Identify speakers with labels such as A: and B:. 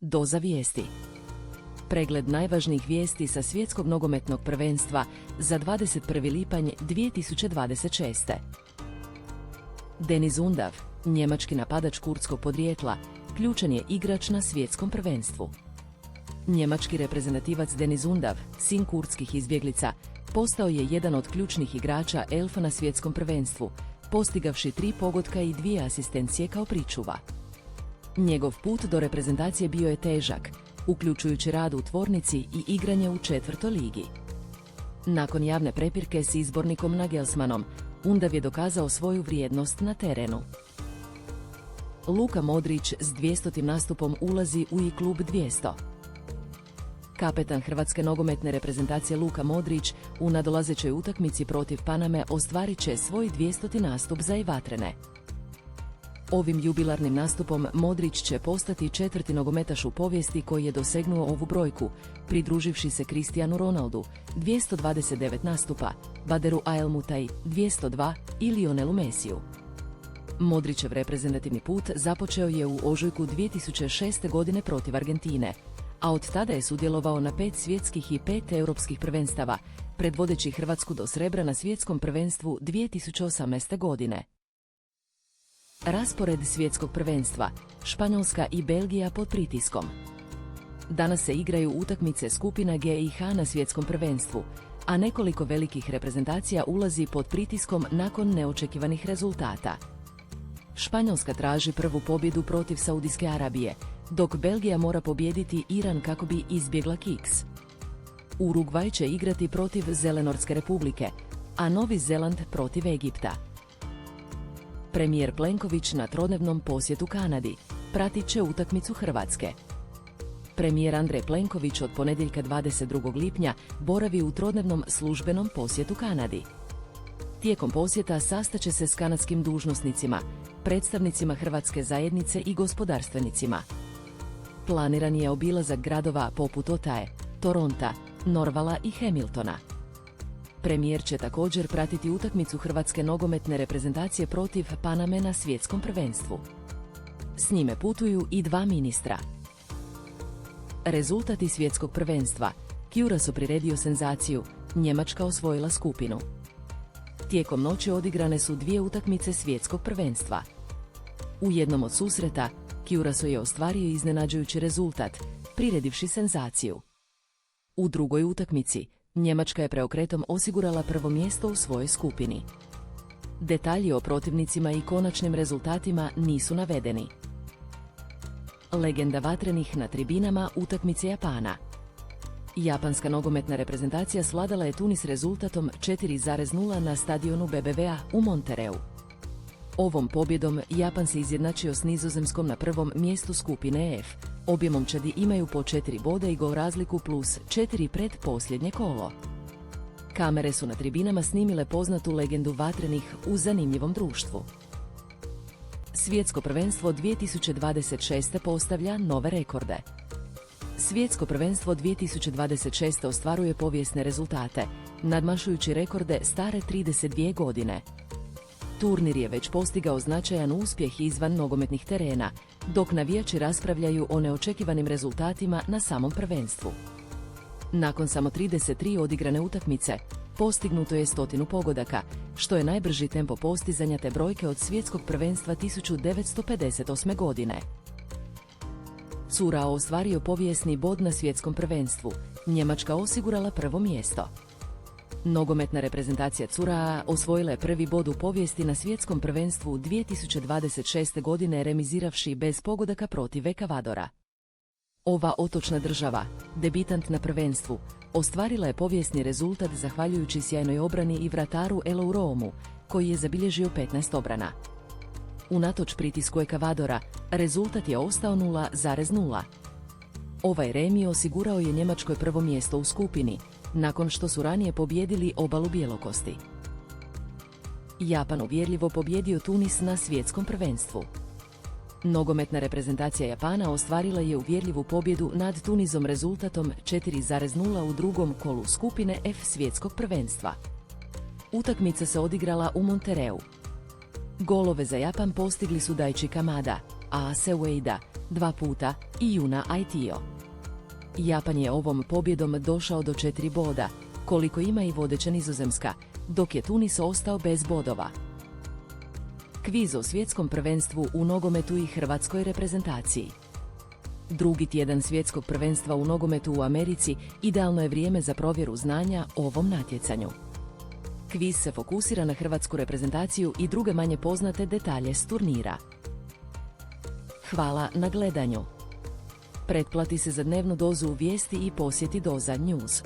A: Doza vijesti. Pregled najvažnijih vijesti sa svjetskog nogometnog prvenstva za 21. lipanj 2026. Deniz Undav, njemački napadač kurdskog podrijetla, ključan je igrač na svjetskom prvenstvu. Njemački reprezentativac Deniz Undav, sin kurdskih izbjeglica, postao je jedan od ključnih igrača Elfa na svjetskom prvenstvu, postigavši 3 pogotka i 2 asistencije kao pričuva. Njegov put do reprezentacije bio je težak, uključujući rad u tvornici i igranje u 4. ligi. Nakon javne prepirke s izbornikom Nagelsmanom, Undav je dokazao svoju vrijednost na terenu. Luka Modrić s 200. nastupom ulazi u i-klub 200. Kapetan hrvatske nogometne reprezentacije Luka Modrić u nadolazećoj utakmici protiv Paname ostvarit će svoj 200. nastup za i-vatrene. Ovim jubilarnim nastupom Modrić će postati 4. nogometaš u povijesti koji je dosegnuo ovu brojku, pridruživši se Cristianu Ronaldu, 229 nastupa, Baderu Aelmutaj, 202 i Lionelu Messiju. Modrićev reprezentativni put započeo je u ožujku 2006. godine protiv Argentine, a od tada je sudjelovao na 5 svjetskih i 5 europskih prvenstava, predvodeći Hrvatsku do srebra na svjetskom prvenstvu 2018. godine. Raspored svjetskog prvenstva, Španjolska i Belgija pod pritiskom. Danas se igraju utakmice skupina G i H na svjetskom prvenstvu, a nekoliko velikih reprezentacija ulazi pod pritiskom nakon neočekivanih rezultata. Španjolska traži prvu pobjedu protiv Saudijske Arabije, dok Belgija mora pobijediti Iran kako bi izbjegla kiks. Urugvaj će igrati protiv Zelenortske republike, a Novi Zeland protiv Egipta. Premijer Plenković na trodnevnom posjetu Kanadi pratit će utakmicu Hrvatske. Premijer Andrej Plenković od ponedjeljka 22. lipnja boravi u trodnevnom službenom posjetu Kanadi. Tijekom posjeta sastaće se s kanadskim dužnosnicima, predstavnicima hrvatske zajednice i gospodarstvenicima. Planiran je obilazak gradova poput Otae, Toronta, Norvala i Hamiltona. Premijer će također pratiti utakmicu hrvatske nogometne reprezentacije protiv Paname na svjetskom prvenstvu. S njime putuju i 2 ministra. Rezultati svjetskog prvenstva. Kjuras priredio senzaciju, Njemačka osvojila skupinu. Tijekom noći odigrane su 2 utakmice svjetskog prvenstva. U jednom od susreta, Kjuraso je ostvario iznenađujući rezultat, priredivši senzaciju. U drugoj utakmici, Njemačka je preokretom osigurala prvo mjesto u svojoj skupini. Detalji o protivnicima i konačnim rezultatima nisu navedeni. Legenda vatrenih na tribinama utakmice Japana. Japanska nogometna reprezentacija svladala je Tunis rezultatom 4:0 na stadionu BBVA u Montereu. Ovom pobjedom Japan se izjednačio s Nizozemskom na prvom mjestu skupine F. Obje momčadi imaju po 4 boda i gol razliku plus 4 pred posljednje kolo. Kamere su na tribinama snimile poznatu legendu vatrenih u zanimljivom društvu. Svjetsko prvenstvo 2026. postavlja nove rekorde. Svjetsko prvenstvo 2026. ostvaruje povijesne rezultate, nadmašujući rekorde stare 32 godine. Turnir je već postigao značajan uspjeh izvan nogometnih terena, dok navijači raspravljaju o neočekivanim rezultatima na samom prvenstvu. Nakon samo 33 odigrane utakmice, postignuto je 100 pogodaka, što je najbrži tempo postizanja te brojke od svjetskog prvenstva 1958. godine. Curao ostvario povijesni bod na svjetskom prvenstvu, Njemačka osigurala prvo mjesto. Nogometna reprezentacija Curaa osvojila je prvi bod u povijesti na svjetskom prvenstvu 2026. godine remiziravši bez pogodaka protiv Ekvadora. Ova otočna država, debitant na prvenstvu, ostvarila je povijesni rezultat zahvaljujući sjajnoj obrani i vrataru Elou Roomu, koji je zabilježio 15 obrana. Unatoč pritisku Ekvadora, rezultat je ostao 0:0. Ovaj remi osigurao je Njemačkoj prvo mjesto u skupini, nakon što su ranije pobijedili obalu bjelokosti. Japan uvjerljivo pobjedio Tunis na svjetskom prvenstvu. Nogometna reprezentacija Japana ostvarila je uvjerljivu pobjedu nad Tunizom rezultatom 4:0 u drugom kolu skupine F svjetskog prvenstva. Utakmica se odigrala u Montereu. Golove za Japan postigli su Daichi Kamada, Ase Ueda, 2 puta i Juna Aitio. Japan je ovom pobjedom došao do 4 boda, koliko ima i vodeća Nizozemska, dok je Tunis ostao bez bodova. Kviz o svjetskom prvenstvu u nogometu i hrvatskoj reprezentaciji. Drugi tjedan svjetskog prvenstva u nogometu u Americi idealno je vrijeme za provjeru znanja o ovom natjecanju. Kviz se fokusira na hrvatsku reprezentaciju i druge manje poznate detalje s turnira. Hvala na gledanju. Pretplati se za dnevnu dozu vijesti i posjeti Doza News.